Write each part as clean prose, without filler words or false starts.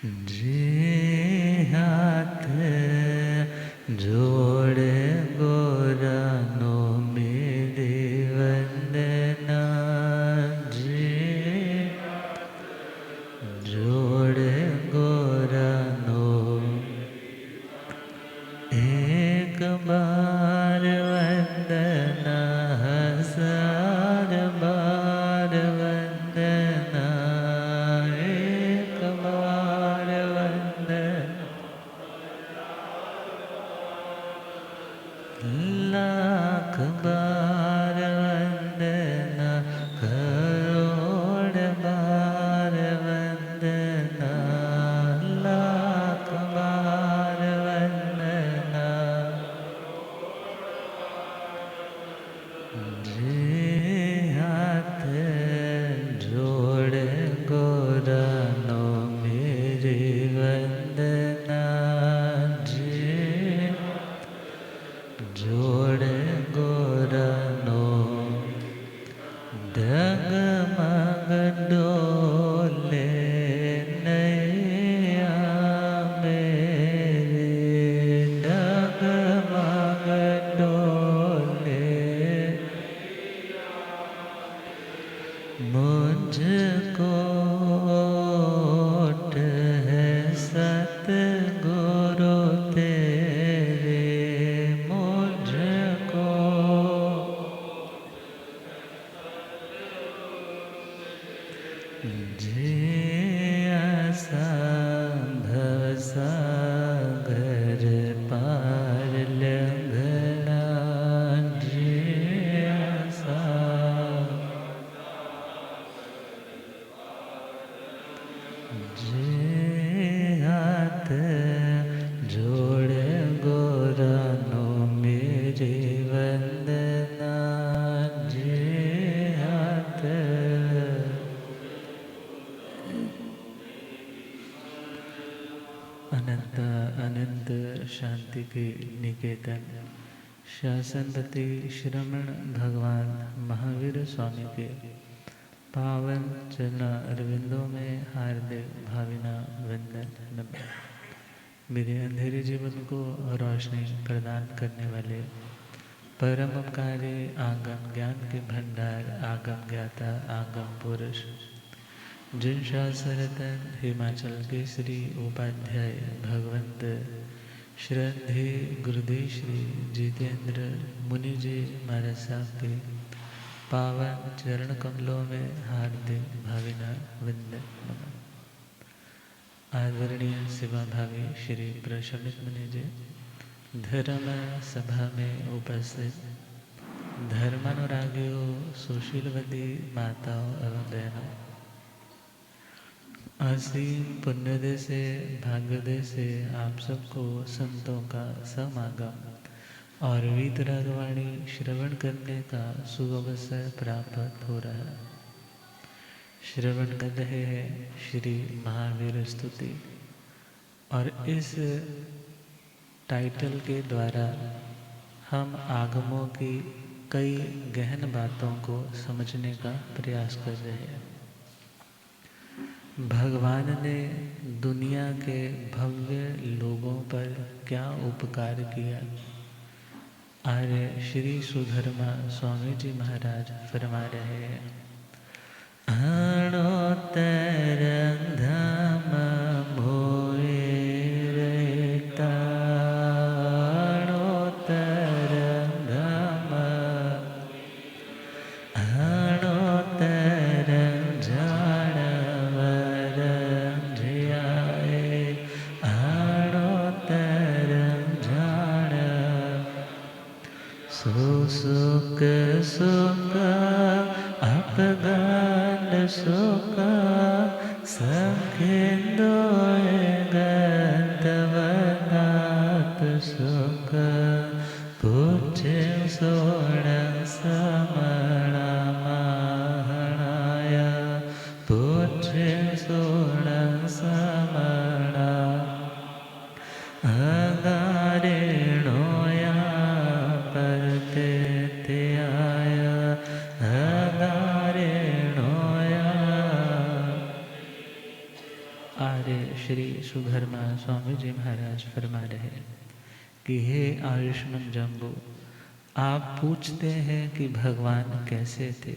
जे हाथ जोड़े गोरानो मेरी वंदना, जे जोड़े गोरानो एक बार वंदना, हजार बार वंदना, एक बार वंदना, लाख बार वंदना, करोड़ बार वंदना, लाख बार वंदना, जे हाथ जोड़े गोरानो मेरी वंदना, जे जोड़े गोरानो डगमग डोले नैया मेरे, डगमग डोले मुझको ओट है सतगुरु तेरे, मुझको जे असंभव सागर पार लंघना, जे जे हाथ जोड़े गोरानो मेरी वंदना, जे हाथ अनंत अनंत शांति के निकेतन शासनपति श्रमण भगवान महावीर स्वामी के पावन चरण अरविंदों में हार्दिक भावना वंदन नमन। मेरे अंधेरे जीवन को रोशनी प्रदान करने वाले परम उपकारी आगम ज्ञान के भंडार आगम ज्ञाता आगम पुरुष जिन शास्त्ररतन हिमाचल केसरी उपाध्याय भगवंत श्रद्धे गुरुदेव श्री जितेंद्र मुनि जी महाराज साहब के पावन चरण कमलों में हार्दिक भावना वंदन नमन। आदरणीय सेवा भावी श्री प्रशमित मुनि जी, धर्म सभा में उपस्थित धर्मानुरागियों, सुशीलवती माताओं एवं बहनों, असीम पुण्योदय से भाग्योदय से आप सबको संतों का समागम और वीतरागवाणी श्रवण करने का सुअवसर प्राप्त हो रहा है। श्रवण कर रहे हैं श्री महावीर स्तुति और इस टाइटल के द्वारा हम आगमों की कई गहन बातों को समझने का प्रयास कर रहे हैं। भगवान ने दुनिया के भव्य लोगों पर क्या उपकार किया। आर्य श्री सुधर्मा स्वामी जी महाराज फरमा रहे हैं, अणोतर धाम मोए रहता, अणोतर धाम, अणोतर जानवर जियाए, अणोतर जान सुख सुख अपगंड सुख संखेंदोए गंतवनाथ सुख पूछे सोण समणा महणाया, पूछे सोण समणा अगारेणोया परते ते आया, अगारेणोया आर्य श्री सुधर्मा स्वामी जी महाराज फरमा रहे कि हे आयुष्मान जम्बू, आप पूछते हैं कि भगवान कैसे थे।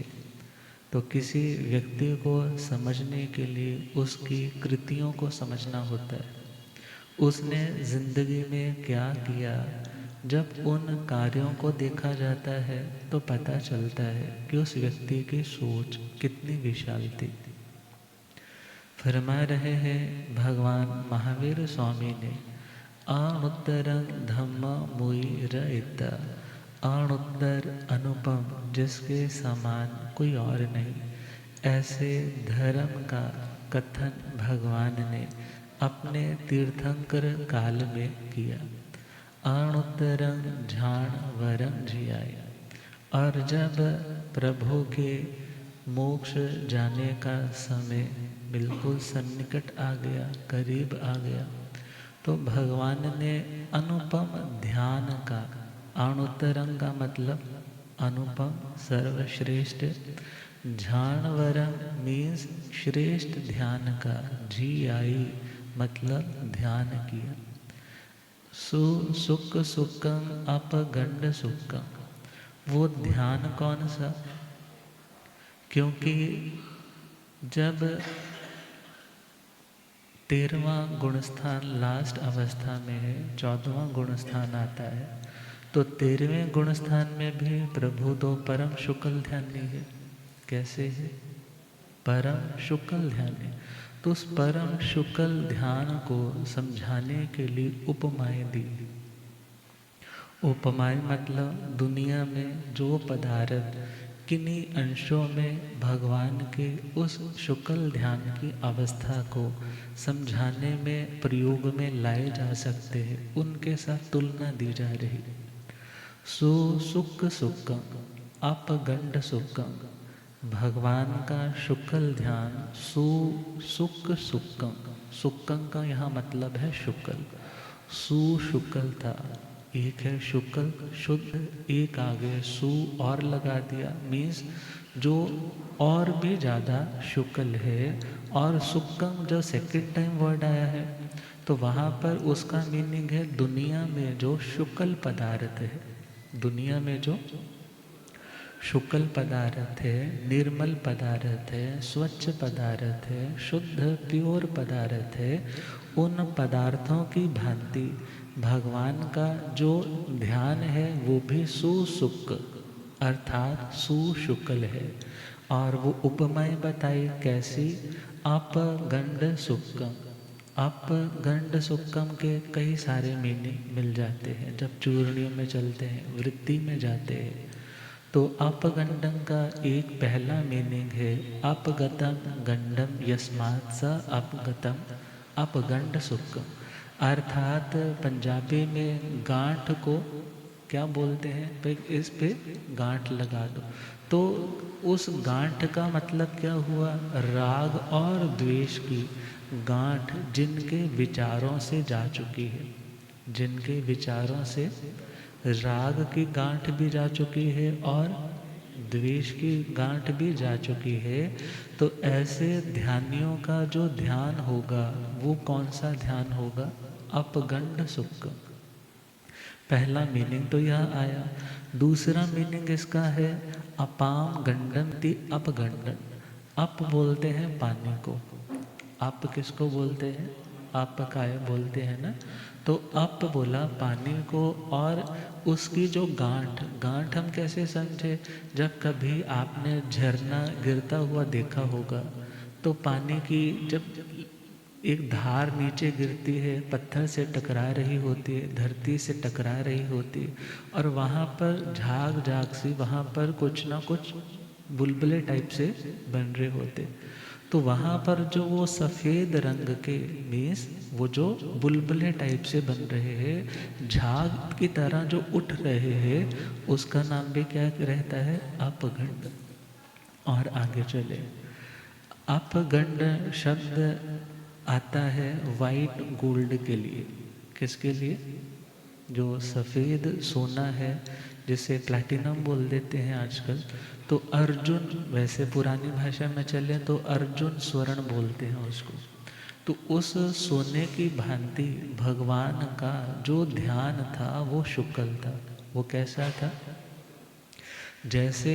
तो किसी व्यक्ति को समझने के लिए उसकी कृतियों को समझना होता है, उसने जिंदगी में क्या किया। जब उन कार्यों को देखा जाता है तो पता चलता है कि उस व्यक्ति की सोच कितनी विशाल थी। फरमा रहे हैं भगवान महावीर स्वामी ने, अणुत्तरं धम्म मुई रहिता, अणुत्तर अनुपम जिसके समान कोई और नहीं। ऐसे धर्म का कथन भगवान ने अपने तीर्थंकर काल में किया। अणुत्तरं झाण वरम जियाय। और जब प्रभु के मोक्ष जाने का समय बिल्कुल सन्निकट आ गया, करीब आ गया, तो भगवान ने अनुपम ध्यान का, अणुत्तरं का मतलब अनुपम सर्वश्रेष्ठ, झाणवरम मीन्स श्रेष्ठ ध्यान का, जी आई मतलब ध्यान किया। सुख सुखम अपगंड सुखम, वो ध्यान कौन सा? क्योंकि जब 13वां गुणस्थान लास्ट अवस्था में है, 14वां गुणस्थान आता है, तो 13वें गुणस्थान में भी प्रभु तो परम शुक्ल ध्यानी है। कैसे है? परम शुक्ल ध्यानी। तो उस परम शुक्ल ध्यान को समझाने के लिए उपमाएं दी। उपमाएं मतलब दुनिया में जो पदार्थ किन्हीं अंशों में भगवान के उस शुक्ल ध्यान की अवस्था को समझाने में प्रयोग में लाए जा सकते हैं, उनके साथ तुलना दी जा रही। सुख सुखम अपगंड सुखम, भगवान का शुक्ल ध्यान सुख सुखम, सुखम का यहाँ मतलब है शुक्ल। शुक्ल था, एक है शुक्ल शुद्ध, एक आगे सु और लगा दिया, मीन्स जो और भी ज़्यादा शुक्ल है। और सुक्कम जो सेकंड टाइम वर्ड आया है, तो वहाँ पर उसका मीनिंग है दुनिया में जो शुक्ल पदार्थ है, दुनिया में जो शुक्ल पदार्थ है, निर्मल पदार्थ है, स्वच्छ पदार्थ है, शुद्ध प्योर पदार्थ है, उन पदार्थों की भांति भगवान का जो ध्यान है वो भी सुसुक अर्थात सुशुक्ल है। और वो उपमाएं बताई कैसी? अपगंड सुक्कम। अपगंड सुक्कम के कई सारे मीनिंग मिल जाते हैं जब चूर्णियों में चलते हैं, वृत्ति में जाते हैं। तो अपगंडम का एक पहला मीनिंग है अपगतम गंडम यस्मात् स अपगतम अपगंड सुक्कम, अर्थात पंजाबी में गांठ को क्या बोलते हैं? पे इस पे गांठ लगा दो। तो उस गांठ का मतलब क्या हुआ? राग और द्वेष की गांठ जिनके विचारों से जा चुकी है, जिनके विचारों से राग की गांठ भी जा चुकी है और द्वेष की गांठ भी जा चुकी है। तो ऐसे ध्यानियों का जो ध्यान होगा वो कौन सा ध्यान होगा? अपगंड सुख। पहला मीनिंग तो यह आया। दूसरा मीनिंग इसका है अपाम गंडंती अपगंडन। अप बोलते हैं पानी को, आप किसको बोलते हैं? आप काय बोलते हैं ना। तो अप बोला पानी को, और उसकी जो गांठ, गांठ हम कैसे समझे? जब कभी आपने झरना गिरता हुआ देखा होगा तो पानी की जब एक धार नीचे गिरती है, पत्थर से टकरा रही होती है, धरती से टकरा रही होती है, और वहाँ पर झाग झाग सी वहाँ पर कुछ ना कुछ बुलबुले टाइप से बन रहे होते। तो वहाँ पर जो वो सफ़ेद रंग के मीन्स वो जो बुलबुले टाइप से बन रहे हैं, झाग की तरह जो उठ रहे हैं, उसका नाम भी क्या रहता है? अपगंड। और आगे चले, अपगंड शब्द आता है वाइट गोल्ड के लिए। किसके लिए? जो सफ़ेद सोना है जिसे प्लैटिनम बोल देते हैं आजकल। तो अर्जुन, वैसे पुरानी भाषा में चले तो अर्जुन स्वर्ण बोलते हैं उसको। तो उस सोने की भांति भगवान का जो ध्यान था वो शुक्ल था। वो कैसा था? जैसे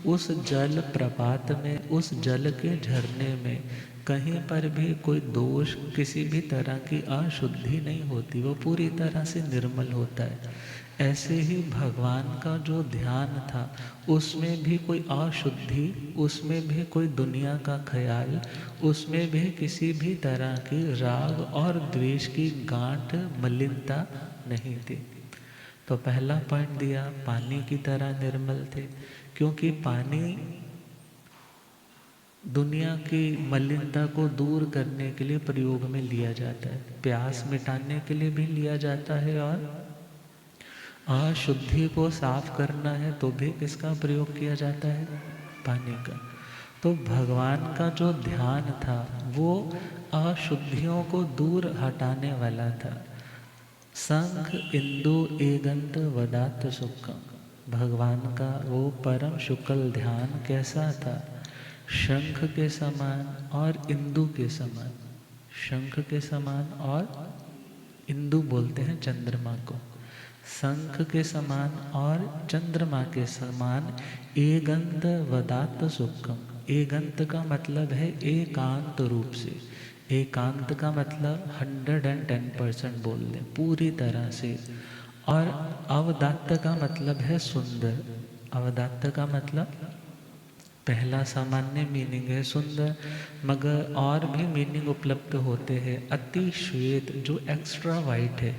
उस जल प्रपात में, उस जल के झरने में कहीं पर भी कोई दोष, किसी भी तरह की अशुद्धि नहीं होती, वो पूरी तरह से निर्मल होता है। ऐसे ही भगवान का जो ध्यान था उसमें भी कोई अशुद्धि, उसमें भी कोई दुनिया का ख्याल, उसमें भी किसी भी तरह की राग और द्वेष की गांठ, मलिनता नहीं थी। तो पहला पॉइंट दिया, पानी की तरह निर्मल थे, क्योंकि पानी दुनिया की मलिनता को दूर करने के लिए प्रयोग में लिया जाता है, प्यास मिटाने के लिए भी लिया जाता है, और अशुद्धि को साफ करना है तो भी किसका प्रयोग किया जाता है? पानी का। तो भगवान का जो ध्यान था वो अशुद्धियों को दूर हटाने वाला था। संख इंदु एगंत वदात सुखम, भगवान का वो परम शुक्ल ध्यान कैसा था? शंख के समान और इंदु के समान। शंख के समान और इंदु बोलते हैं चंद्रमा को। शंख के समान और चंद्रमा के समान एगंत वदात सुखम। एगंत का मतलब है एकांत रूप से। एकांत का मतलब 110% बोल दें, पूरी तरह से। और अवदात्त का मतलब है सुंदर। अवदात्त का मतलब, पहला सामान्य मीनिंग है सुंदर, मगर और भी मीनिंग उपलब्ध होते हैं। अति श्वेत, जो एक्स्ट्रा वाइट है,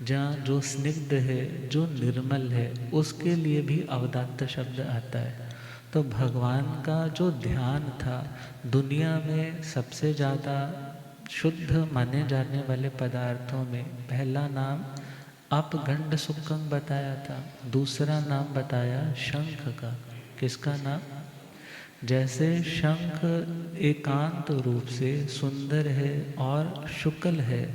जहाँ जो स्निग्ध है, जो निर्मल है, उसके लिए भी अवदात्त शब्द आता है। तो भगवान का जो ध्यान था, दुनिया में सबसे ज़्यादा शुद्ध माने जाने वाले पदार्थों में पहला नाम अपगंड सुखम बताया था, दूसरा नाम बताया शंख का। किसका नाम? जैसे शंख एकांत रूप से सुंदर है और शुक्ल है,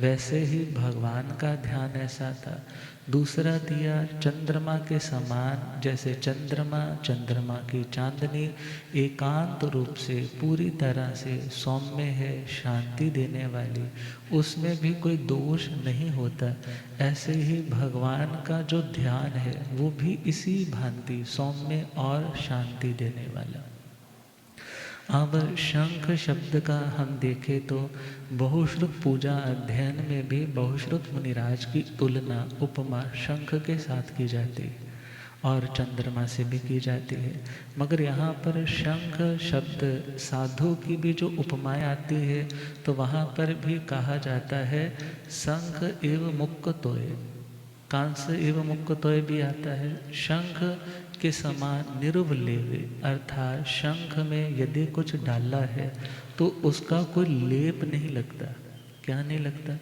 वैसे ही भगवान का ध्यान ऐसा था। दूसरा दिया चंद्रमा के समान, जैसे चंद्रमा, चंद्रमा की चांदनी एकांत रूप से पूरी तरह से सौम्य है, शांति देने वाली, उसमें भी कोई दोष नहीं होता। ऐसे ही भगवान का जो ध्यान है वो भी इसी भांति सौम्य और शांति देने वाला। अब शंख शब्द का हम देखें तो बहुश्रुत पूजा अध्ययन में भी बहुश्रुत मुनिराज की तुलना, उपमा शंख के साथ की जाती है और चंद्रमा से भी की जाती है। मगर यहाँ पर शंख शब्द साधु की भी जो उपमाएं आती है तो वहाँ पर भी कहा जाता है शंख एव मुक्तोय, कांस एव मुक्तोय भी आता है। शंख के समान निरुवलेवे, अर्थात शंख में यदि कुछ डाला है तो उसका कोई लेप नहीं लगता। क्या नहीं लगता?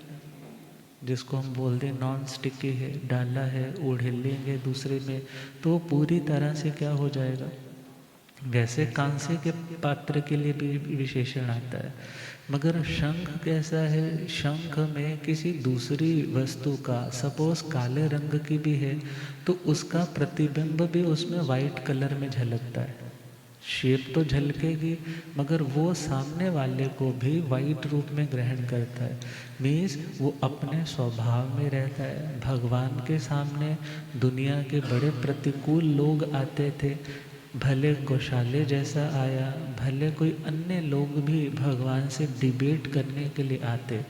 जिसको हम बोल दें नॉन स्टिकी है, डाला है, ओढ़े लेंगे दूसरे में तो पूरी तरह से क्या हो जाएगा। वैसे कांसे के पात्र के लिए भी विशेषण आता है, मगर शंख कैसा है? शंख में किसी दूसरी वस्तु का, सपोज काले रंग की भी है तो उसका प्रतिबिंब भी उसमें वाइट कलर में झलकता है। शेप तो झलकेगी मगर वो सामने वाले को भी वाइट रूप में ग्रहण करता है। मीन्स वो अपने स्वभाव में रहता है। भगवान के सामने दुनिया के बड़े प्रतिकूल लोग आते थे, भले गौशाले जैसा आया, भले कोई अन्य लोग भी भगवान से डिबेट करने के लिए आते,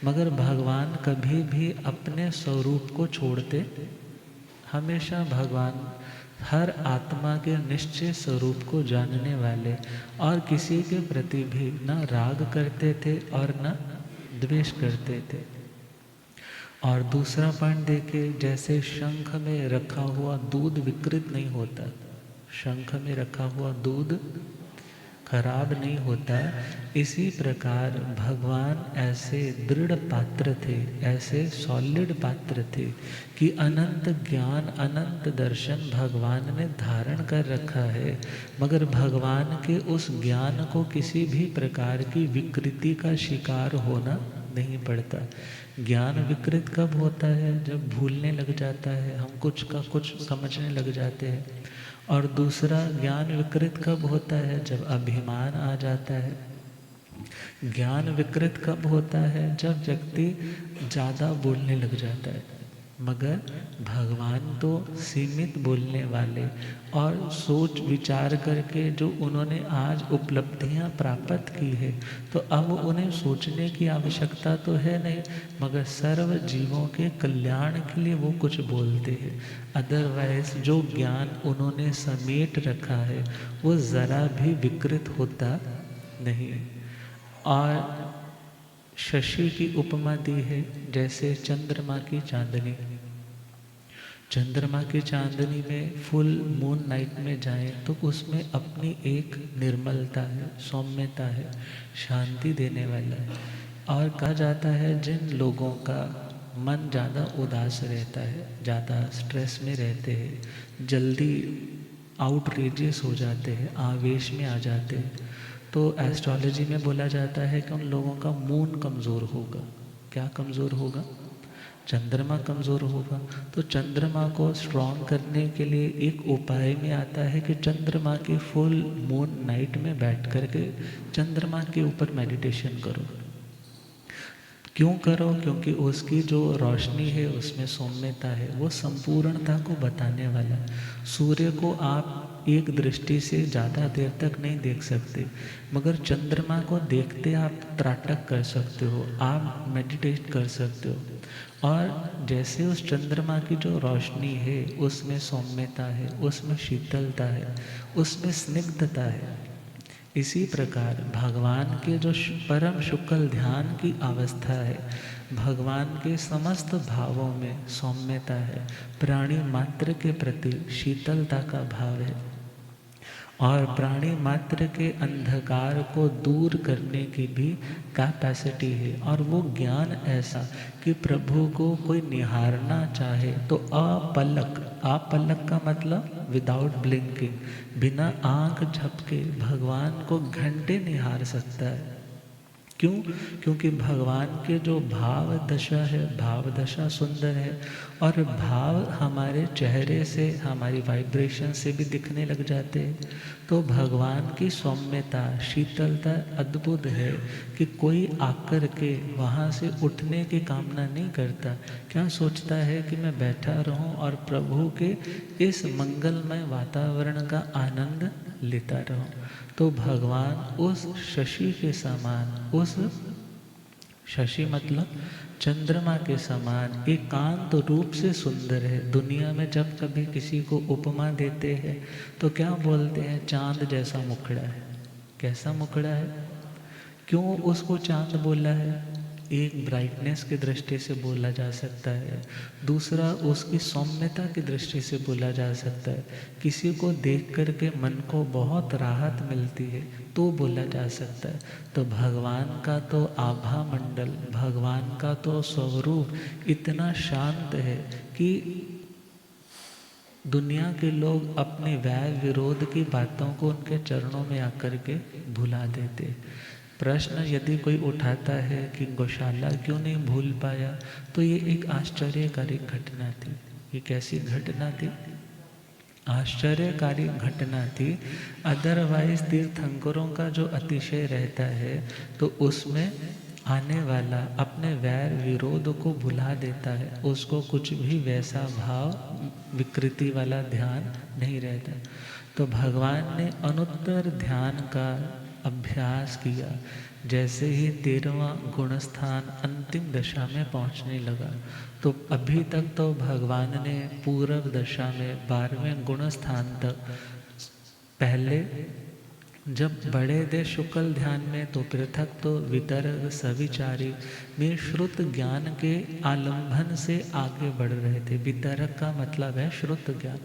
मगर भगवान कभी भी अपने स्वरूप को छोड़ते। हमेशा भगवान हर आत्मा के निश्चय स्वरूप को जानने वाले और किसी के प्रति भी न राग करते थे और न द्वेष करते थे। और दूसरा पॉइंट देखे, जैसे शंख में रखा हुआ दूध विकृत नहीं होता, शंख में रखा हुआ दूध खराब नहीं होता, इसी प्रकार भगवान ऐसे दृढ़ पात्र थे, ऐसे सॉलिड पात्र थे कि अनंत ज्ञान, अनंत दर्शन भगवान ने धारण कर रखा है, मगर भगवान के उस ज्ञान को किसी भी प्रकार की विकृति का शिकार होना नहीं पड़ता। ज्ञान विकृत कब होता है? जब भूलने लग जाता है, हम कुछ का कुछ समझने लग जाते हैं। और दूसरा ज्ञान विकृत कब होता है? जब अभिमान आ जाता है। ज्ञान विकृत कब होता है? जब व्यक्ति ज़्यादा बोलने लग जाता है। मगर भगवान तो सीमित बोलने वाले और सोच विचार करके जो उन्होंने आज उपलब्धियां प्राप्त की है, तो अब उन्हें सोचने की आवश्यकता तो है नहीं, मगर सर्व जीवों के कल्याण के लिए वो कुछ बोलते हैं। अदरवाइज जो ज्ञान उन्होंने समेट रखा है वो ज़रा भी विकृत होता नहीं। और शशि की उपमा दी है जैसे चंद्रमा की चांदनी। चंद्रमा की चांदनी में फुल मून नाइट में जाएं तो उसमें अपनी एक निर्मलता है, सौम्यता है, शांति देने वाला है। और कहा जाता है जिन लोगों का मन ज़्यादा उदास रहता है, ज़्यादा स्ट्रेस में रहते हैं, जल्दी आउटरेजियस हो जाते हैं, आवेश में आ जाते हैं, तो एस्ट्रोलॉजी में बोला जाता है कि उन लोगों का मून कमज़ोर होगा। क्या कमज़ोर होगा? चंद्रमा कमज़ोर होगा। तो चंद्रमा को स्ट्रॉन्ग करने के लिए एक उपाय में आता है कि चंद्रमा की फुल मून नाइट में बैठ कर के चंद्रमा के ऊपर मेडिटेशन करो। क्यों करो? क्योंकि उसकी जो रोशनी है उसमें सौम्यता है, वो संपूर्णता को बताने वाला है। सूर्य को आप एक दृष्टि से ज़्यादा देर तक नहीं देख सकते, मगर चंद्रमा को देखते आप त्राटक कर सकते हो, आप मेडिटेट कर सकते हो। और जैसे उस चंद्रमा की जो रोशनी है उसमें सौम्यता है, उसमें शीतलता है, उसमें स्निग्धता है, इसी प्रकार भगवान के जो परम शुक्ल ध्यान की अवस्था है, भगवान के समस्त भावों में सौम्यता है, प्राणी मात्र के प्रति शीतलता का भाव है, और प्राणी मात्र के अंधकार को दूर करने की भी कैपेसिटी है। और वो ज्ञान ऐसा कि प्रभु को कोई निहारना चाहे तो अपलक, अपलक का मतलब विदाउट ब्लिंकिंग, बिना आंख झपके भगवान को घंटे निहार सकता है। क्यों? क्योंकि भगवान के जो भाव दशा है, भाव दशा सुंदर है, और भाव हमारे चेहरे से, हमारी वाइब्रेशन से भी दिखने लग जाते हैं। तो भगवान की सौम्यता, शीतलता अद्भुत है कि कोई आकर के वहाँ से उठने की कामना नहीं करता। क्या सोचता है कि मैं बैठा रहूं और प्रभु के इस मंगलमय वातावरण का आनंद लेता रहूं। तो भगवान उस शशि के समान, उस शशि मतलब चंद्रमा के समान एकांत रूप से सुंदर है। दुनिया में जब कभी किसी को उपमा देते हैं तो क्या बोलते हैं? चांद जैसा मुखड़ा है। कैसा मुखड़ा है? क्यों उसको चांद बोला है? एक ब्राइटनेस की दृष्टि से बोला जा सकता है, दूसरा उसकी सौम्यता की दृष्टि से बोला जा सकता है। किसी को देख करके मन को बहुत राहत मिलती है तो बोला जा सकता है। तो भगवान का तो आभा मंडल, भगवान का तो स्वरूप इतना शांत है कि दुनिया के लोग अपने वैर विरोध की बातों को उनके चरणों में आकर के भुला देते। प्रश्न यदि कोई उठाता है कि गौशाला क्यों नहीं भूल पाया, तो ये एक आश्चर्यकारी घटना थी। ये कैसी घटना थी? आश्चर्यकारी घटना थी। अदरवाइज तीर्थंकरों का जो अतिशय रहता है तो उसमें आने वाला अपने वैर विरोध को भुला देता है, उसको कुछ भी वैसा भाव विकृति वाला ध्यान नहीं रहता। तो भगवान ने अनुत्तर ध्यान का अभ्यास किया। जैसे ही 13वां गुणस्थान अंतिम दशा में पहुंचने लगा, तो अभी तक तो भगवान ने पूर्व दशा में 12वें गुणस्थान तक, पहले जब बड़े थे शुक्ल ध्यान में तो पृथक तो वितर्क सविचारी में श्रुत ज्ञान के आलंबन से आगे बढ़ रहे थे। वितर्क का मतलब है श्रुत ज्ञान,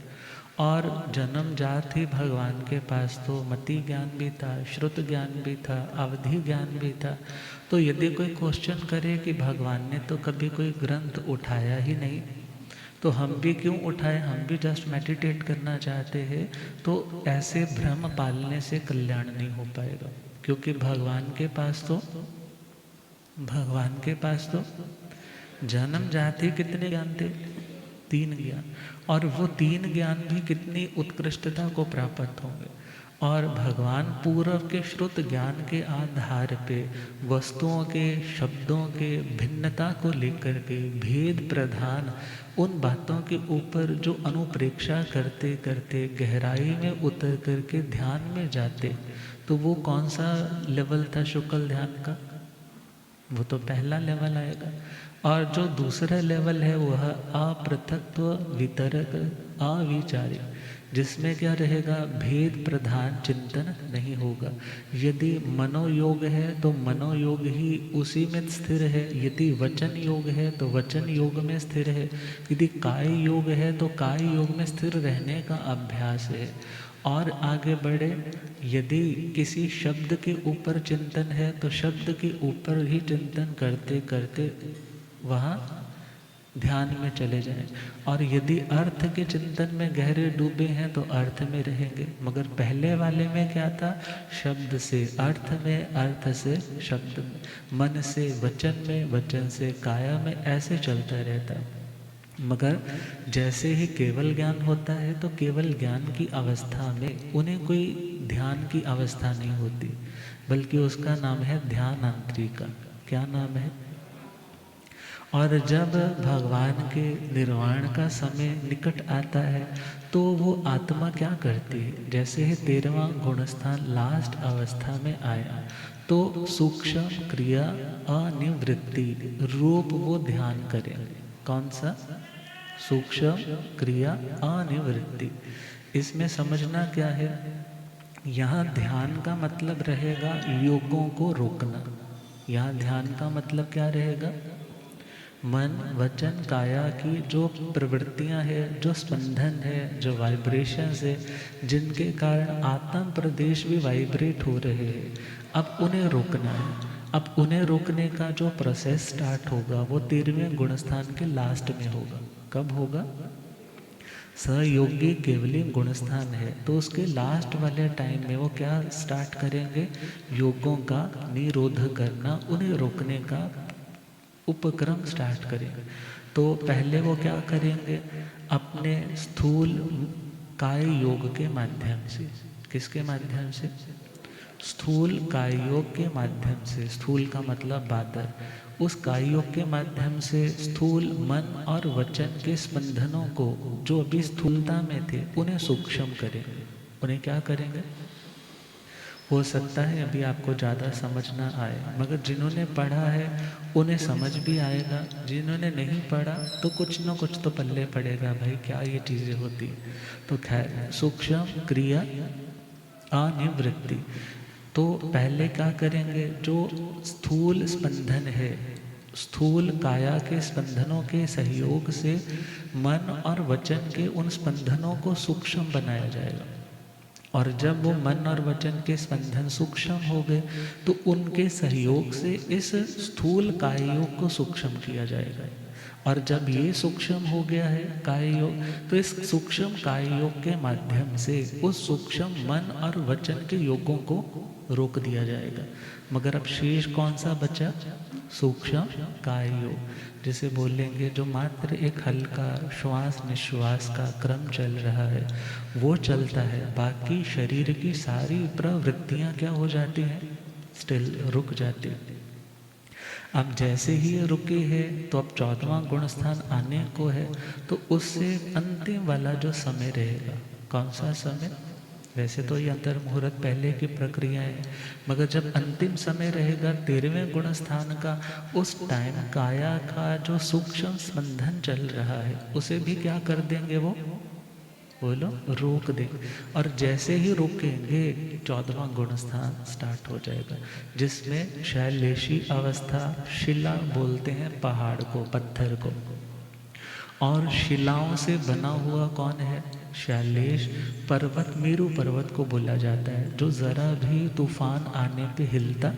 और जन्म जात ही भगवान के पास तो मति ज्ञान भी था, श्रुत ज्ञान भी था, अवधि ज्ञान भी था। तो यदि कोई क्वेश्चन करे कि भगवान ने तो कभी कोई ग्रंथ उठाया ही नहीं, तो हम भी क्यों उठाए, हम भी जस्ट मेडिटेट करना चाहते हैं, तो ऐसे भ्रम पालने से कल्याण नहीं हो पाएगा। क्योंकि भगवान के पास तो जन्म जाति कितने ज्ञान थे? 3 ज्ञान। और वो 3 ज्ञान भी कितनी उत्कृष्टता को प्राप्त होंगे। और भगवान पूर्व के श्रुत ज्ञान के आधार पे वस्तुओं के, शब्दों के भिन्नता को लेकर के भेद प्रधान उन बातों के ऊपर जो अनुप्रेक्षा करते करते गहराई में उतर करके ध्यान में जाते, तो वो कौन सा लेवल था शुक्ल ध्यान का? वो तो पहला लेवल आएगा। और जो दूसरा लेवल है वह अपृथक्त्व वितरक अविचारी, जिसमें क्या रहेगा? भेद प्रधान चिंतन नहीं होगा। यदि मनोयोग है तो मनोयोग ही उसी में स्थिर है, यदि वचन योग है तो वचन योग में स्थिर है, यदि काय योग है तो काय योग में स्थिर रहने का अभ्यास है। और आगे बढ़े, यदि किसी शब्द के ऊपर चिंतन है तो शब्द के ऊपर ही चिंतन करते करते वहाँ ध्यान में चले जाएं। और यदि अर्थ के चिंतन में गहरे डूबे हैं तो अर्थ में रहेंगे। मगर पहले वाले में क्या था? शब्द से अर्थ में, अर्थ से शब्द में, मन से वचन में, वचन से काया में, ऐसे चलता रहता है। मगर जैसे ही केवल ज्ञान होता है तो केवल ज्ञान की अवस्था में उन्हें कोई ध्यान की अवस्था नहीं होती, बल्कि उसका नाम है ध्यान अंतरिका। क्या नाम है? और जब भगवान के निर्वाण का समय निकट आता है तो वो आत्मा क्या करती है? जैसे ही 13वां गुणस्थान लास्ट अवस्था में आया तो सूक्ष्म क्रिया अनिवृत्ति रूप वो ध्यान करेंगे। कौन सा? सूक्ष्म क्रिया अनिवृत्ति। इसमें समझना क्या है? यहाँ ध्यान का मतलब रहेगा योगों को रोकना। यहाँ ध्यान का मतलब क्या रहेगा? मन वचन काया की जो प्रवृत्तियां हैं, जो स्पंदन है, जो वाइब्रेशंस है, जिनके कारण आत्म प्रदेश भी वाइब्रेट हो रहे हैं, अब उन्हें रोकना है। अब उन्हें रोकने का जो प्रोसेस स्टार्ट होगा वो 13वें गुणस्थान के लास्ट में होगा। कब होगा? सहयोगी केवली गुणस्थान है तो उसके लास्ट वाले टाइम में वो क्या स्टार्ट करेंगे? योगों का निरोध करना, उन्हें रोकने का उपक्रम स्टार्ट करेंगे। तो पहले वो क्या करेंगे? अपने स्थूल काय योग के माध्यम से। किसके माध्यम से? स्थूल काय योग के माध्यम से। स्थूल का मतलब बादर। उस काय योग के माध्यम से स्थूल मन और वचन के स्पंदनों को जो अभी स्थूलता में थे उन्हें सूक्ष्म करेंगे। उन्हें क्या करेंगे? हो सकता है अभी आपको ज़्यादा समझ ना आए, मगर जिन्होंने पढ़ा है उन्हें समझ भी आएगा। जिन्होंने नहीं पढ़ा तो कुछ ना कुछ तो पल्ले पड़ेगा, भाई क्या ये चीज़ें होती। तो खैर, सूक्ष्म क्रिया अनिवृत्ति। तो पहले क्या करेंगे? जो स्थूल स्पंदन है, स्थूल काया के स्पंदनों के सहयोग से मन और वचन के उन स्पंदनों को सूक्ष्म बनाया जाएगा। और जब वो मन और वचन के स्पंदन सूक्ष्म हो गए तो उनके सहयोग से इस स्थूल काय योग को सूक्ष्म किया जाएगा। और जब ये सूक्ष्म हो गया है काय योग, तो इस सूक्ष्म काय योग के माध्यम से उस सूक्ष्म मन और वचन के योगों को रोक दिया जाएगा। मगर अब शेष कौन सा बचा? सूक्ष्म काय योग, जिसे बोलेंगे जो मात्र एक हल्का श्वास निश्वास का क्रम चल रहा है वो चलता है। बाकी शरीर की सारी प्रवृत्तियां क्या हो जाती हैं? स्टिल, रुक जाती हैं। अब जैसे ही ये रुके हैं तो अब 14वां गुण स्थान आने को है, तो उससे अंतिम वाला जो समय रहेगा, कौन सा समय? वैसे तो ये अंतर मुहूर्त पहले की प्रक्रिया है, मगर जब अंतिम समय रहेगा 13वें गुण स्थान का, उस टाइम काया का जो सूक्ष्म स्पंदन चल रहा है उसे भी क्या कर देंगे? वो बोलो, रोक देंगे। और जैसे ही रोकेंगे 14वां गुण स्थान स्टार्ट हो जाएगा, जिसमें शैलेशी अवस्था, शिला बोलते हैं पहाड़ को, पत्थर को। और शिलाओं से बना हुआ कौन है? शैलेश पर्वत, मेरू पर्वत को बोला जाता है, जो जरा भी तूफान आने पे हिलता।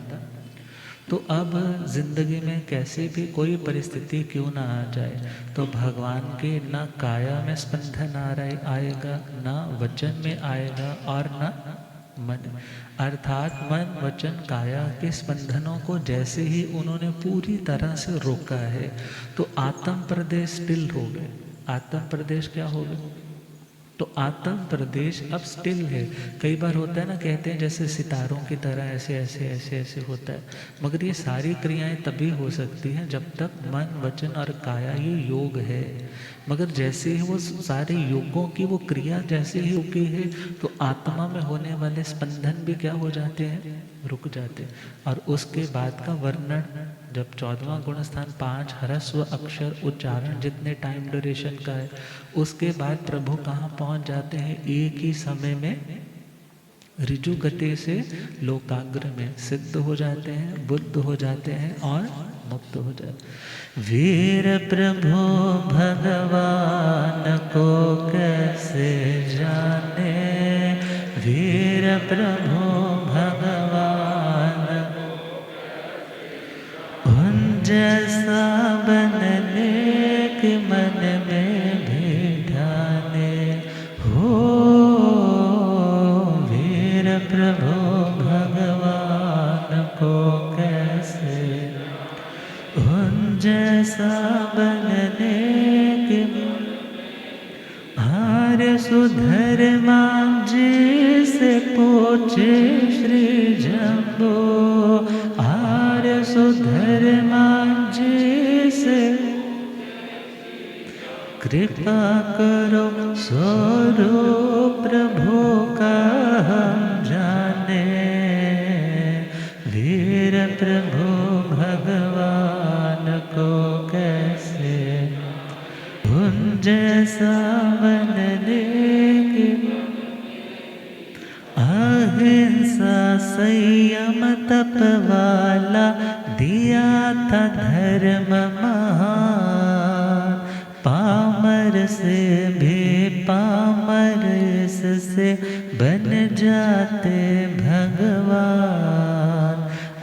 तो अब जिंदगी में कैसे भी कोई परिस्थिति क्यों ना आ जाए, तो भगवान के ना काया में स्पंदन आएगा, ना वचन में आएगा, और ना मन। अर्थात मन वचन काया के स्पंदनों को जैसे ही उन्होंने पूरी तरह से रोका है तो आत्म प्रदेश स्टिल हो गए। आत्म प्रदेश क्या हो गए? तो आत्म प्रदेश अब स्टिल है। कई बार होता है ना, कहते हैं जैसे सितारों की तरह ऐसे ऐसे ऐसे ऐसे होता है, मगर ये सारी क्रियाएं तभी हो सकती हैं जब तक मन वचन और काया ये योग है। मगर जैसे ही वो सारे योगों की वो क्रिया जैसे ही रुकी है, तो आत्मा में होने वाले स्पंदन भी क्या हो जाते हैं, रुक जाते हैं। और उसके बाद का वर्णन जब 14वां गुण स्थान 5 ह्रस्व अक्षर उच्चारण जितने टाइम ड्यूरेशन का है, उसके बाद प्रभु कहाँ पहुँच जाते हैं, एक ही समय में ऋजु गति से लोकाग्र में सिद्ध हो जाते हैं, बुद्ध हो जाते हैं और मुक्त हो जाते। वीर प्रभु भगवान को कैसे जाने, वीर प्रभु भगवान उन जैसा बनने के मन में भी ठाने हो। वीर प्रभु भगवान को कैसे उन जैसा बनने के आर्य सुधर्मा जी से पूछे श्री जम्बो, आर्य सुधर्मा जी से कृपा करो स्वरूप प्रभु का हम जाने। वीर प्रभु भगवान को कैसे उन जैसा बनने के अहिंसा संयम तप वाला दिया था धर्म महान। पामर से भी पामर इससे बन जाते भगवान।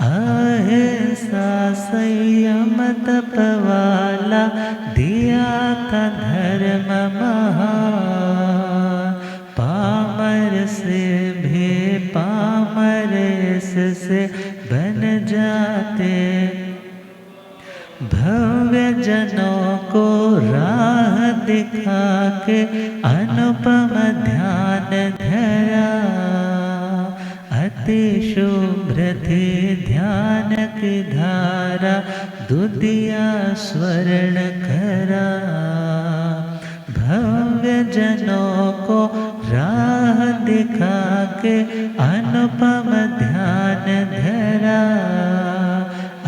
अहिंसा संयम तप वाला दिया था धर्म महान। पामर से भी पामर इससे बन जाते भव्य जनों को राह दिखा के अनुपम ध्यान धरा। अति शुभ्र थी ध्यान की धारा दुदिया स्वर्ण करा। भव्य जनों को राह दिखा के अनुपम ध्यान धरा।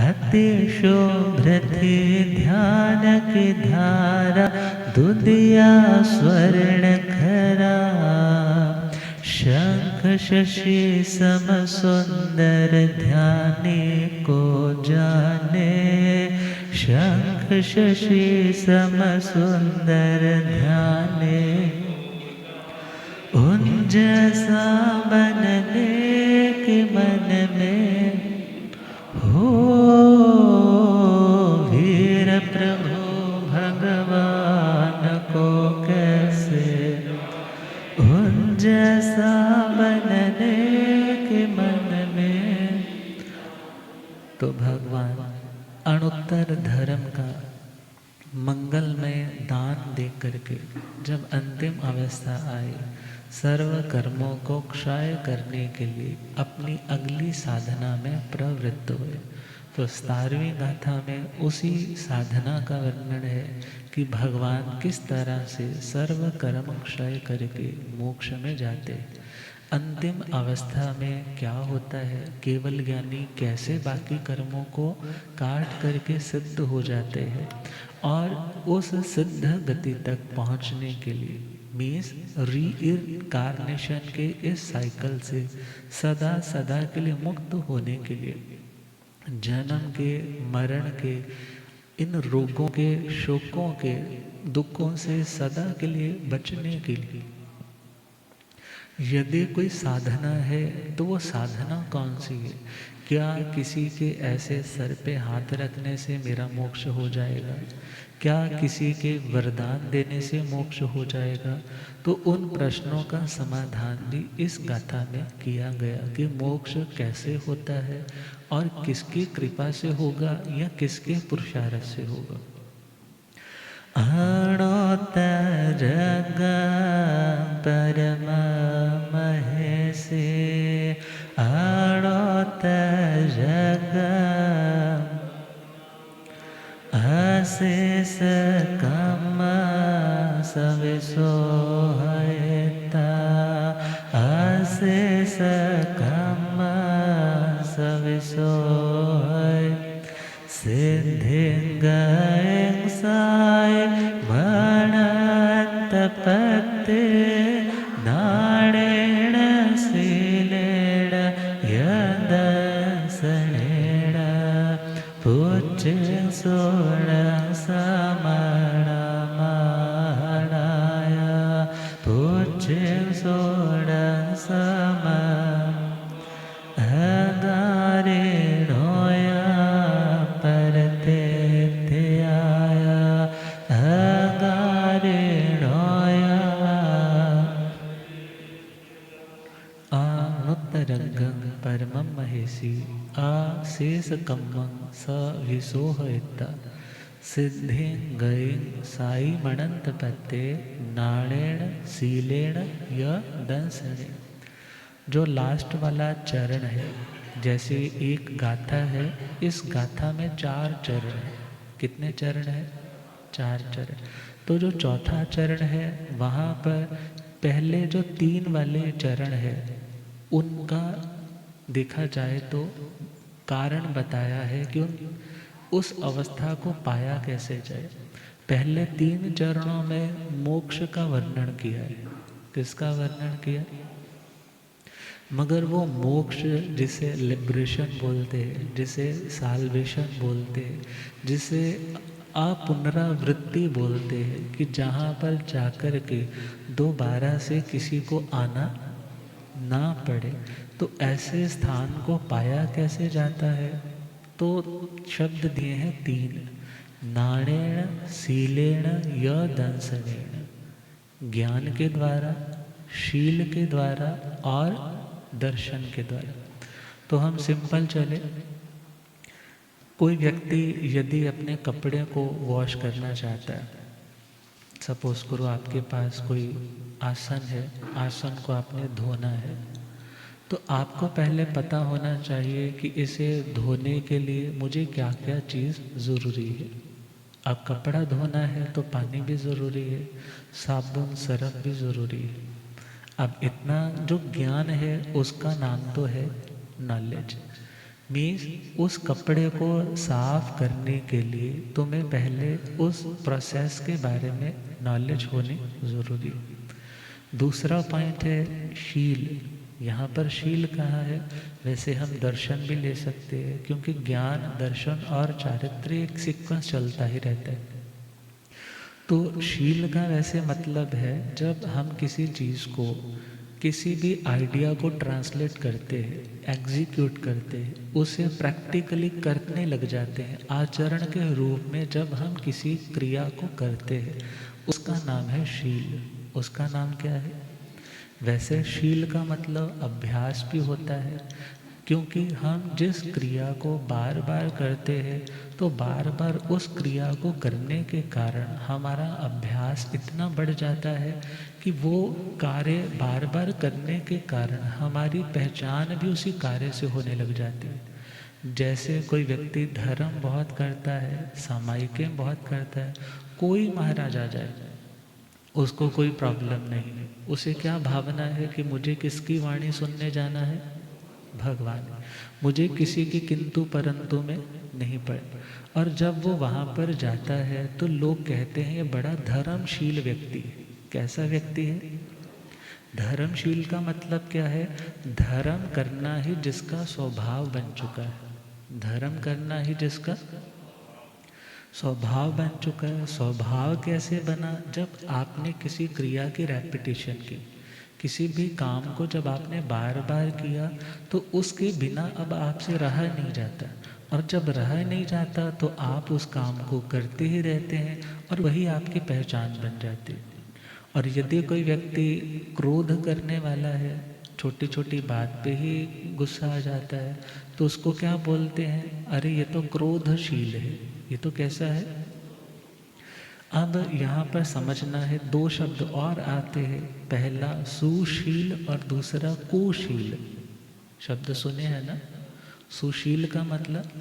अति शुभ्र थी ध्यान की धारा दुदिया स्वर्ण खरा। शंख शशि सम सुंदर ध्यानी को जाने। शंख शशि सम सुंदर ध्याने उन जैसा बनने के मन में हो। वीर प्रभु भगवान को कैसे उन जैसा बनने के मन में। तो भगवान अणुत्तर धर्म का मंगलमय दान दे करके जब अंतिम अवस्था आई, सर्व कर्मों को क्षय करने के लिए अपनी अगली साधना में प्रवृत्त हुए। तो 17वीं गाथा में उसी साधना का वर्णन है कि भगवान किस तरह से सर्व कर्म क्षय करके मोक्ष में जाते। अंतिम अवस्था में क्या होता है, केवल ज्ञानी कैसे बाकी कर्मों को काट करके सिद्ध हो जाते हैं और उस सिद्ध गति तक पहुंचने के लिए मीन्स रीइनकार्नेशन के इस साइकिल से सदा सदा के लिए मुक्त होने के लिए, जन्म के मरण के इन रोगों के शोकों के दुखों से सदा के लिए बचने के लिए यदि कोई साधना है तो वो साधना कौन सी है। क्या किसी के ऐसे सर पे हाथ रखने से मेरा मोक्ष हो जाएगा, क्या किसी के वरदान देने से मोक्ष हो जाएगा। तो उन प्रश्नों का समाधान भी इस गाथा में किया गया कि मोक्ष कैसे होता है और किसकी कृपा से होगा या किसके पुरुषार्थ से होगा। अणोतरग परम महेशे अणोतरग अशेष कम सविसोहयता अशेष कम सविसोहय सिद्धिंगसाय भणतपते नाडेण शीलेण यदसनेण पूज्य सोण समणमहणाय पूज्य सोण सम अगारेणोया परतेत्याय अगारेणोया अनुत्तरगं परमं महेशी अशेषकम्मं सविसोहयता सिद्धिं गयं साई मणंतपते नाणेण शीलेण य दंसने। जो लास्ट वाला चरण है, जैसे एक गाथा है, इस गाथा में 4 चरण है। कितने चरण है? 4 चरण। तो जो चौथा चरण है वहाँ पर पहले जो 3 वाले चरण है उनका देखा जाए तो कारण बताया है कि उस अवस्था को पाया कैसे जाए। पहले 3 चरणों में मोक्ष का वर्णन किया है। किसका वर्णन किया? मगर वो मोक्ष जिसे लिबरेशन बोलते हैं, जिसे साल्वेशन बोलते हैं, जिसे अपुनरावृत्ति बोलते हैं, कि जहाँ पर जाकर के दोबारा से किसी को आना ना पड़े, तो ऐसे स्थान को पाया कैसे जाता है? तो शब्द दिए हैं 3, नाणेण शीलेण य दंसनेण। ज्ञान के द्वारा, शील के द्वारा और दर्शन के द्वारा। तो हम सिंपल चले। कोई व्यक्ति यदि अपने कपड़े को वॉश करना चाहता है, सपोज करो आपके पास कोई आसन है, आसन को आपने धोना है, तो आपको पहले पता होना चाहिए कि इसे धोने के लिए मुझे क्या क्या चीज़ ज़रूरी है। अब कपड़ा धोना है तो पानी भी ज़रूरी है, साबुन सरफ भी ज़रूरी है। अब इतना जो ज्ञान है उसका नाम तो है नॉलेज। मीन्स उस कपड़े को साफ करने के लिए तुम्हें पहले उस प्रोसेस के बारे में नॉलेज होनी ज़रूरी है। दूसरा पॉइंट है शील। यहाँ पर शील कहाँ है? वैसे हम दर्शन भी ले सकते हैं, क्योंकि ज्ञान, दर्शन और चारित्र्य एक सीक्वेंस चलता ही रहता है। तो शील का वैसे मतलब है जब हम किसी चीज़ को, किसी भी आइडिया को ट्रांसलेट करते हैं, एग्जीक्यूट करते हैं, उसे प्रैक्टिकली करने लग जाते हैं, आचरण के रूप में जब हम किसी क्रिया को करते हैं, उसका नाम है शील। उसका नाम क्या है? वैसे शील का मतलब अभ्यास भी होता है, क्योंकि हम जिस क्रिया को बार बार करते हैं तो बार बार उस क्रिया को करने के कारण हमारा अभ्यास इतना बढ़ जाता है कि वो कार्य बार बार करने के कारण हमारी पहचान भी उसी कार्य से होने लग जाती है। जैसे कोई व्यक्ति धर्म बहुत करता है, सामायिकें बहुत करता है, कोई महाराज आ जाए उसको कोई प्रॉब्लम नहीं है। उसे क्या भावना है कि मुझे किसकी वाणी सुनने जाना है? भगवान। मुझे किसी की किंतु परंतु में नहीं पड़े। और जब वो वहाँ पर जाता है तो लोग कहते हैं ये बड़ा धर्मशील व्यक्ति है। कैसा व्यक्ति है? धर्मशील का मतलब क्या है? धर्म करना ही जिसका स्वभाव बन चुका है। धर्म करना ही जिसका स्वभाव बन चुका है। स्वभाव कैसे बना? जब आपने किसी क्रिया की रेपिटेशन की, किसी भी काम को जब आपने बार बार किया तो उसके बिना अब आपसे रहा नहीं जाता, और जब रहा नहीं जाता तो आप उस काम को करते ही रहते हैं और वही आपकी पहचान बन जाती है। और यदि कोई व्यक्ति क्रोध करने वाला है, छोटी छोटी बात पे ही गुस्सा आ जाता है, तो उसको क्या बोलते हैं? अरे ये तो क्रोधशील है। ये तो कैसा है? अब यहाँ पर समझना है, दो शब्द और आते हैं, पहला सुशील और दूसरा कुशील। शब्द सुने हैं ना? सुशील का मतलब,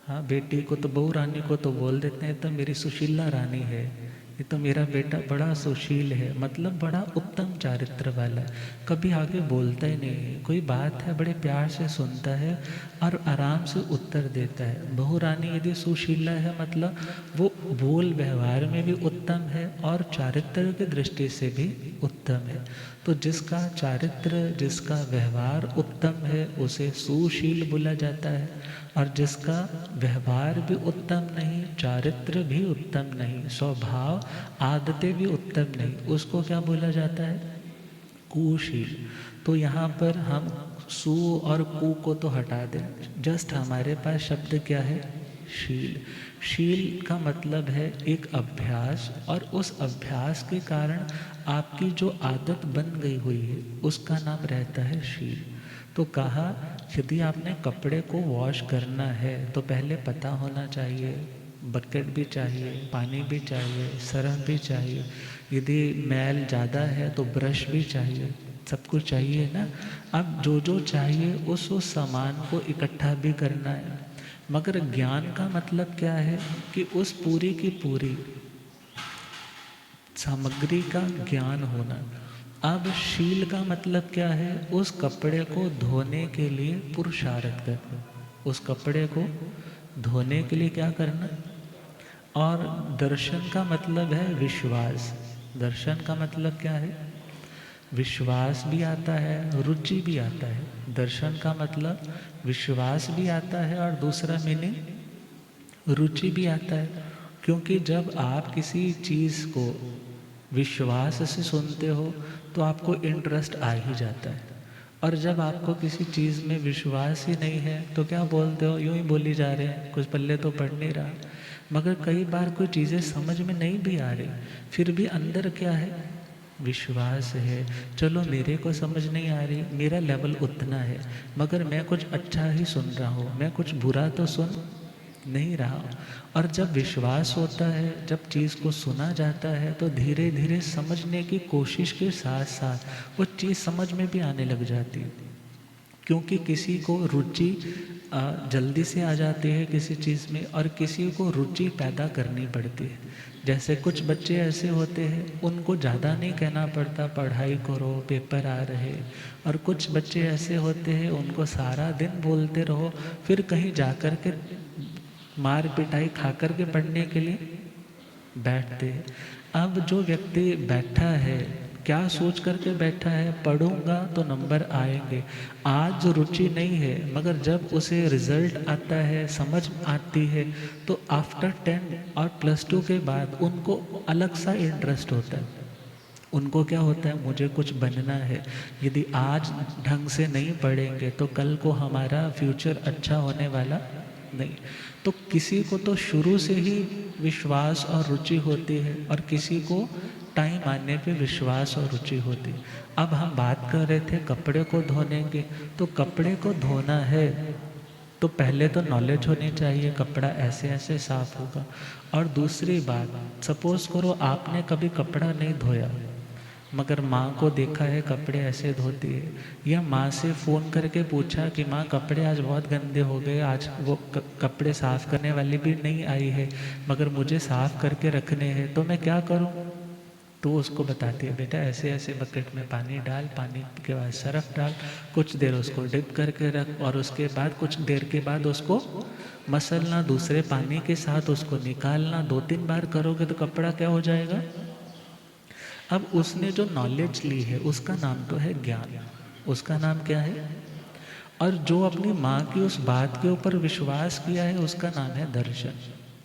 हाँ, बेटी को तो बहू रानी को तो बोल देते हैं तो मेरी सुशीला रानी है, ये तो मेरा बेटा बड़ा सुशील है, मतलब बड़ा उत्तम चारित्र वाला। कभी आगे बोलता ही नहीं है, कोई बात है बड़े प्यार से सुनता है और आराम से उत्तर देता है। बहू रानी यदि सुशीला है मतलब वो बोल व्यवहार में भी उत्तम है और चारित्र की दृष्टि से भी उत्तम है। तो जिसका चारित्र, जिसका व्यवहार उत्तम है उसे सुशील बोला जाता है, और जिसका व्यवहार भी उत्तम नहीं, चारित्र भी उत्तम नहीं, स्वभाव आदतें भी उत्तम नहीं, उसको क्या बोला जाता है? कुशील। तो यहाँ पर हम सु और कु को तो हटा दें, जस्ट हमारे पास शब्द क्या है? शील। शील का मतलब है एक अभ्यास, और उस अभ्यास के कारण आपकी जो आदत बन गई हुई है उसका नाम रहता है शील। तो कहा, यदि आपने कपड़े को वॉश करना है तो पहले पता होना चाहिए, बकेट भी चाहिए, पानी भी चाहिए, सरफ भी चाहिए, यदि मैल ज़्यादा है तो ब्रश भी चाहिए, सब कुछ चाहिए ना। अब जो जो चाहिए उस सामान को इकट्ठा भी करना है। मगर ज्ञान का मतलब क्या है कि उस पूरी की पूरी सामग्री का ज्ञान होना। अब शील का मतलब क्या है? उस कपड़े को धोने के लिए पुरुषार्थ करना, उस कपड़े को धोने के लिए क्या करना। और दर्शन का मतलब है विश्वास। दर्शन का मतलब क्या है? विश्वास भी आता है, रुचि भी आता है। दर्शन का मतलब विश्वास भी आता है और दूसरा मीनिंग रुचि भी आता है। क्योंकि जब आप किसी चीज़ को विश्वास से सुनते हो तो आपको इंटरेस्ट आ ही जाता है, और जब आपको किसी चीज़ में विश्वास ही नहीं है तो क्या बोलते हो? यूं ही बोली जा रहे हैं, कुछ पल्ले तो पड़ नहीं रहा। मगर कई बार कोई चीज़ें समझ में नहीं भी आ रही, फिर भी अंदर क्या है? विश्वास है। चलो मेरे को समझ नहीं आ रही, मेरा लेवल उतना है, मगर मैं कुछ अच्छा ही सुन रहा हूँ, मैं कुछ बुरा तो सुन नहीं रहा। और जब विश्वास होता है, जब चीज़ को सुना जाता है तो धीरे धीरे समझने की कोशिश के साथ साथ वो चीज़ समझ में भी आने लग जाती है। क्योंकि किसी को रुचि जल्दी से आ जाती है किसी चीज़ में, और किसी को रुचि पैदा करनी पड़ती है। जैसे कुछ बच्चे ऐसे होते हैं, उनको ज़्यादा नहीं कहना पड़ता पढ़ाई करो, पेपर आ रहे, और कुछ बच्चे ऐसे होते हैं उनको सारा दिन बोलते रहो, फिर कहीं जाकर के मार पिटाई खा कर के पढ़ने के लिए बैठते हैं। अब जो व्यक्ति बैठा है, क्या सोच करके बैठा है? पढ़ूंगा तो नंबर आएंगे। आज रुचि नहीं है, मगर जब उसे रिजल्ट आता है, समझ आती है, तो आफ्टर 10 और +2 के बाद उनको अलग सा इंटरेस्ट होता है। उनको क्या होता है? मुझे कुछ बनना है। यदि आज ढंग से नहीं पढ़ेंगे तो कल को हमारा फ्यूचर अच्छा होने वाला नहीं। तो किसी को तो शुरू से ही विश्वास और रुचि होती है, और किसी को टाइम आने पे विश्वास और रुचि होती है। अब हम बात कर रहे थे कपड़े को धोने के, तो कपड़े को धोना है तो पहले तो नॉलेज होनी चाहिए, कपड़ा ऐसे ऐसे साफ होगा। और दूसरी बात, सपोज करो आपने कभी कपड़ा नहीं धोया, मगर माँ को देखा है कपड़े ऐसे धोती है, या माँ से फ़ोन करके पूछा कि माँ कपड़े आज बहुत गंदे हो गए, आज वो कपड़े साफ़ करने वाली भी नहीं आई है, मगर मुझे साफ़ करके रखने हैं, तो मैं क्या करूँ? तो उसको बताती है, बेटा ऐसे ऐसे बकेट में पानी डाल, पानी के बाद सरफ डाल, कुछ देर उसको डिप करके रख, और उसके बाद कुछ देर के बाद उसको मसलना, दूसरे पानी के साथ उसको निकालना। 2-3 बार करोगे तो कपड़ा क्या हो जाएगा? अब उसने जो नॉलेज ली है उसका नाम तो है ज्ञान, उसका नाम क्या है? और जो अपनी माँ की उस बात के ऊपर विश्वास किया है उसका नाम है दर्शन,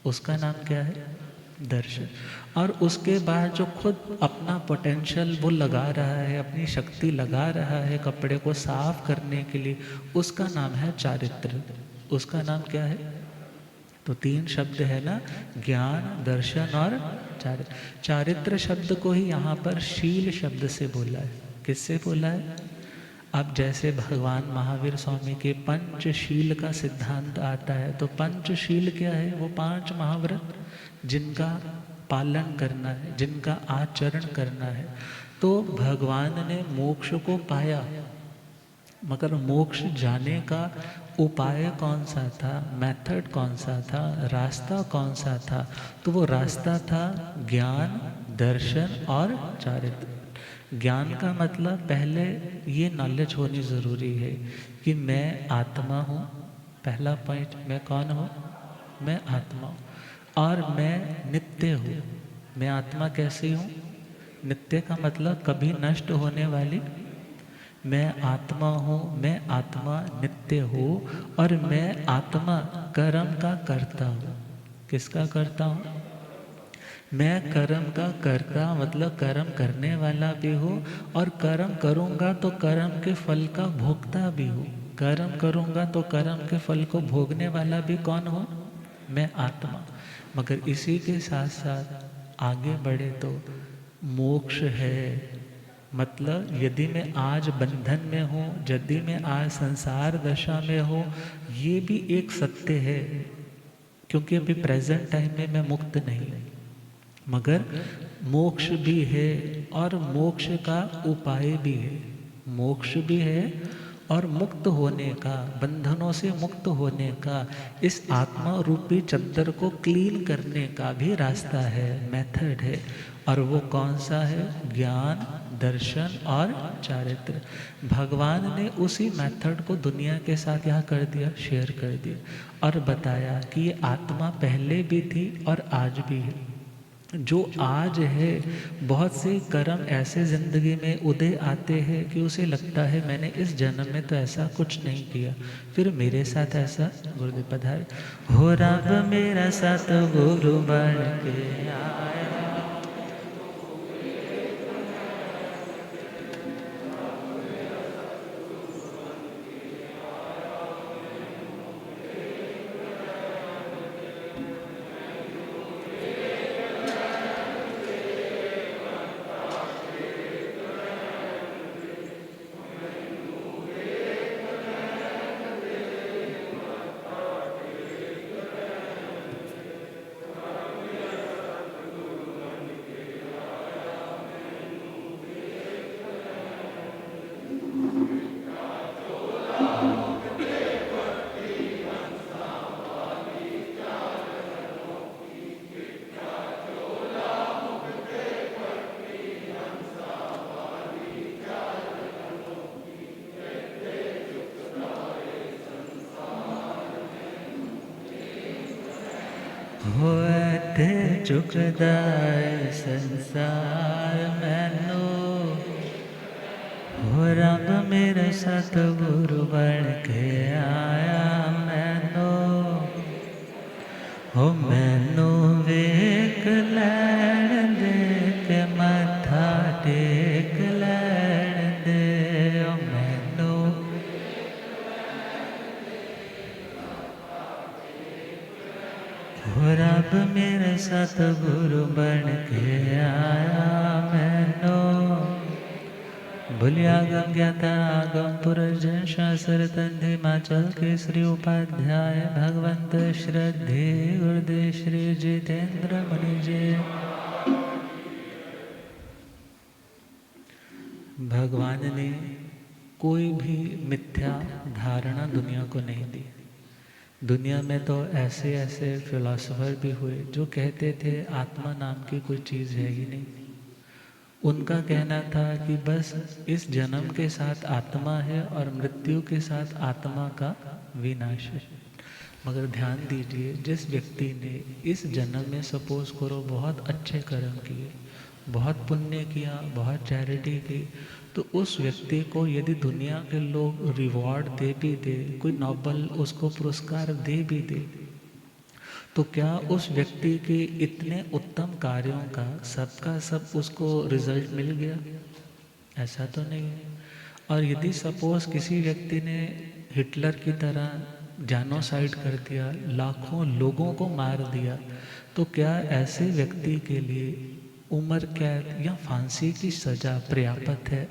उसका नाम क्या है? दर्शन। और उसके बाद जो खुद अपना पोटेंशियल वो लगा रहा है, अपनी शक्ति लगा रहा है कपड़े को साफ करने के लिए, उसका नाम है चारित्र, उसका नाम क्या है? तो 3 शब्द है ना, ज्ञान, दर्शन और चारित्र। चारित्र शब्द को ही यहाँ पर शील शब्द से बोला है। किससे बोला है? अब जैसे भगवान महावीर स्वामी के पंचशील का सिद्धांत आता है, तो पंचशील क्या है? वो 5 महाव्रत जिनका पालन करना है, जिनका आचरण करना है। तो भगवान ने मोक्ष को पाया, मगर मोक्ष जाने का उपाय कौन सा था, मेथड कौन सा था, रास्ता कौन सा था? तो वो रास्ता था ज्ञान, दर्शन और चारित्र। ज्ञान का मतलब पहले ये नॉलेज होनी ज़रूरी है कि मैं आत्मा हूँ। पहला पॉइंट, मैं कौन हूँ? मैं आत्मा हूँ। और मैं नित्य हूँ। मैं आत्मा कैसी हूँ? नित्य का मतलब कभी नष्ट होने वाली। मैं आत्मा हूँ, मैं आत्मा नित्य हूँ, और मैं आत्मा कर्म का करता हूँ। किसका करता हूँ? मैं कर्म का करता मतलब कर्म करने वाला भी हूँ, और कर्म करूँगा तो कर्म के फल का भोगता भी हूँ। कर्म करूँगा तो कर्म के फल को भोगने वाला भी कौन हूँ? मैं आत्मा। मगर इसी के साथ साथ आगे बढ़े तो मोक्ष है। मतलब यदि मैं आज बंधन में हूँ, यदि मैं आज संसार दशा में हूँ, ये भी एक सत्य है, क्योंकि अभी प्रेजेंट टाइम में मैं मुक्त नहीं हूँ। मगर मोक्ष भी है, और मोक्ष का उपाय भी है। मोक्ष भी है और मुक्त होने का, बंधनों से मुक्त होने का, इस आत्मा रूपी चद्दर को क्लीन करने का भी रास्ता है, मेथड है। और वो कौन सा है? ज्ञान, दर्शन और चारित्र। भगवान ने उसी मेथड को दुनिया के साथ यहाँ कर दिया, शेयर कर दिया, और बताया कि ये आत्मा पहले भी थी और आज भी है। जो आज है, बहुत से कर्म ऐसे जिंदगी में उदय आते हैं कि उसे लगता है मैंने इस जन्म में तो ऐसा कुछ नहीं किया, फिर मेरे साथ ऐसा। गुरुदेव पधारे। हो रब मेरा साथ गुरु बन के आया। होते चुकदार संसार मैनू, हो रब मेरे सतगुरु बन के आया मैनू। हो मैनू वेख लैण दे के मत्था टेक लैण दे। ओ मैनू हो रब मेरे सतगुरु बन के आया मैनू। भूलिया गम ज्ञाता आगम पुरजन शास्त्र तंधि माचल के श्री उपाध्याय भगवंत श्रद्धे गुरुदेव श्री जितेंद्र मुनि जी। भगवान ने कोई भी मिथ्या धारणा दुनिया को नहीं दी। दुनिया में तो ऐसे ऐसे फिलोसोफर भी हुए जो कहते थे आत्मा नाम की कोई चीज़ है ही नहीं। उनका कहना था कि बस इस जन्म के साथ आत्मा है और मृत्यु के साथ आत्मा का विनाश है। मगर ध्यान दीजिए, जिस व्यक्ति ने इस जन्म में सपोज करो बहुत अच्छे कर्म किए, बहुत पुण्य किया, बहुत चैरिटी की, तो उस व्यक्ति को यदि दुनिया के लोग रिवॉर्ड दे भी दे, कोई नोबल उसको पुरस्कार दे भी दे, तो क्या उस व्यक्ति के इतने उत्तम कार्यों का सबका सब उसको रिजल्ट मिल गया? ऐसा तो नहीं है। और यदि सपोज किसी व्यक्ति ने हिटलर की तरह जेनोसाइड कर दिया, लाखों लोगों को मार दिया, तो क्या ऐसे व्यक्ति के लिए उम्र कैद या फांसी की सजा पर्याप्त है?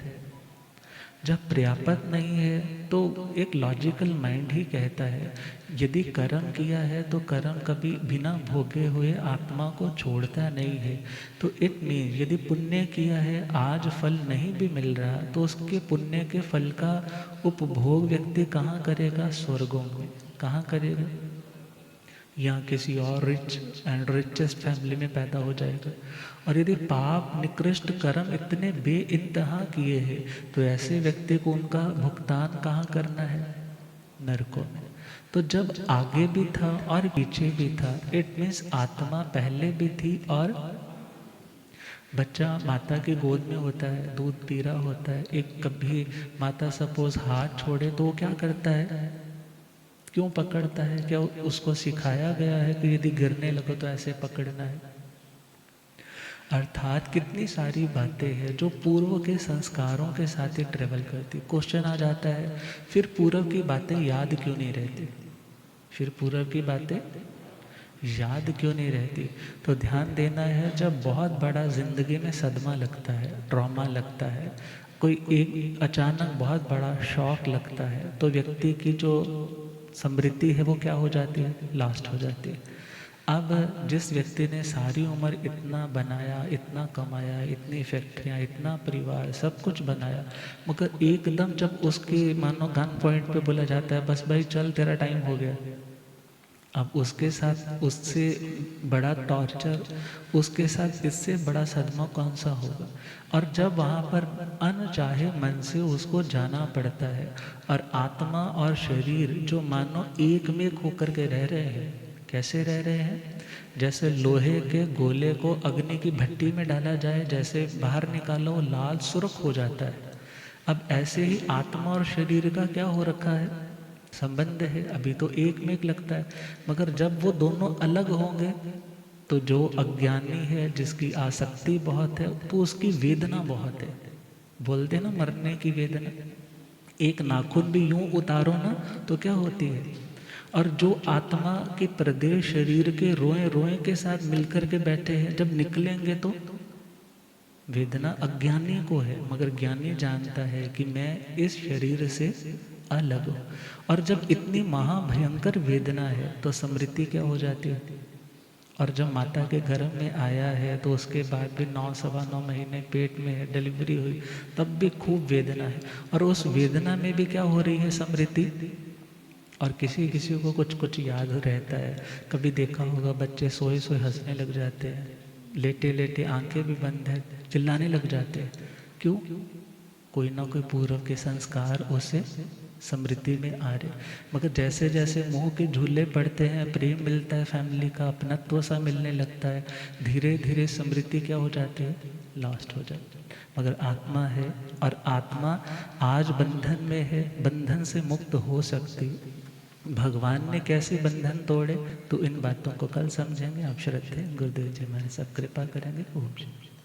जब पर्याप्त नहीं है तो एक लॉजिकल माइंड ही कहता है यदि कर्म किया है तो कर्म कभी बिना भोगे हुए आत्मा को छोड़ता नहीं है। तो इट मीन यदि पुण्य किया है, आज फल नहीं भी मिल रहा, तो उसके पुण्य के फल का उपभोग व्यक्ति कहाँ करेगा? स्वर्गों में। कहाँ करेगा? या किसी और रिच एंड रिचेस्ट फैमिली में पैदा हो जाएगा। और यदि पाप निकृष्ट कर्म इतने बेइंतहा किए हैं तो ऐसे व्यक्ति को उनका भुगतान कहाँ करना है? नरकों में। तो जब आगे भी था और पीछे भी था, इट मीन्स आत्मा पहले भी थी और बच्चा माता की गोद में होता है, दूध पी रहा होता है। एक कभी माता सपोज हाथ छोड़े तो वो क्या करता है? क्यों पकड़ता है? क्या उसको सिखाया गया है कि यदि गिरने लगो तो ऐसे पकड़ना है? अर्थात कितनी सारी बातें हैं जो पूर्व के संस्कारों के साथ ही ट्रेवल करती। क्वेश्चन आ जाता है फिर पूर्व की बातें याद क्यों नहीं रहती? फिर पूर्व की बातें याद क्यों नहीं रहती? तो ध्यान देना है, जब बहुत बड़ा जिंदगी में सदमा लगता है, ट्रॉमा लगता है, कोई एक अचानक बहुत बड़ा शॉक लगता है, तो व्यक्ति की जो स्मृति है वो क्या हो जाती है? लास्ट हो जाती है। अब जिस व्यक्ति ने सारी उम्र इतना बनाया, इतना कमाया, इतनी फैक्ट्रियाँ, इतना परिवार, सब कुछ बनाया, मगर एकदम जब उसके मानो गन पॉइंट पे बोला जाता है बस भाई चल तेरा टाइम हो गया, अब उसके साथ उससे बड़ा टॉर्चर, उसके साथ इससे बड़ा सदमा कौन सा होगा? और जब वहाँ पर अनचाहे मन से उसको जाना पड़ता है और आत्मा और शरीर जो मानो एक में होकर के रह रहे हैं, कैसे रह रहे हैं? जैसे लोहे के गोले को अग्नि की भट्टी में डाला जाए, जैसे बाहर निकालो लाल सुर्ख हो जाता है। अब ऐसे ही आत्मा और शरीर का क्या हो रखा है? संबंध है। अभी तो एक में एक लगता है, मगर जब वो दोनों अलग होंगे तो जो अज्ञानी है, जिसकी आसक्ति बहुत है, तो उसकी वेदना बहुत है। बोलते ना मरने की वेदना, एक नाखून भी यूं उतारो ना तो क्या होती है। और जो आत्मा के प्रदेश शरीर के रोए रोए के साथ मिलकर के बैठे हैं, जब निकलेंगे तो वेदना अज्ञानी को है, मगर ज्ञानी जानता है कि मैं इस शरीर से अलग हूँ। और जब इतनी महाभयंकर वेदना है तो स्मृति क्या हो जाती है? और जब माता के गर्भ में आया है तो उसके बाद भी 9-9.25 महीने पेट में है, डिलीवरी हुई, तब भी खूब वेदना है। और उस वेदना में भी क्या हो रही है? स्मृति। और किसी किसी को कुछ कुछ याद रहता है। कभी देखा होगा बच्चे सोए सोए हंसने लग जाते हैं, लेटे लेटे आंखें भी बंद है चिल्लाने लग जाते हैं। क्यों? कोई ना कोई पूर्व के संस्कार उसे स्मृति में आ रहे। मगर जैसे जैसे मुंह के झूले पड़ते हैं, प्रेम मिलता है, फैमिली का अपनत्व सा मिलने लगता है, धीरे धीरे स्मृति क्या हो जाती है? लास्ट हो जाती है। मगर आत्मा है, और आत्मा आज बंधन में है, बंधन से मुक्त हो सकती। भगवान ने कैसे बंधन तोड़े, तो इन बातों को कल समझेंगे। आप श्रद्धे गुरुदेव जी हमारे सब कृपा करेंगे। ओम शांति।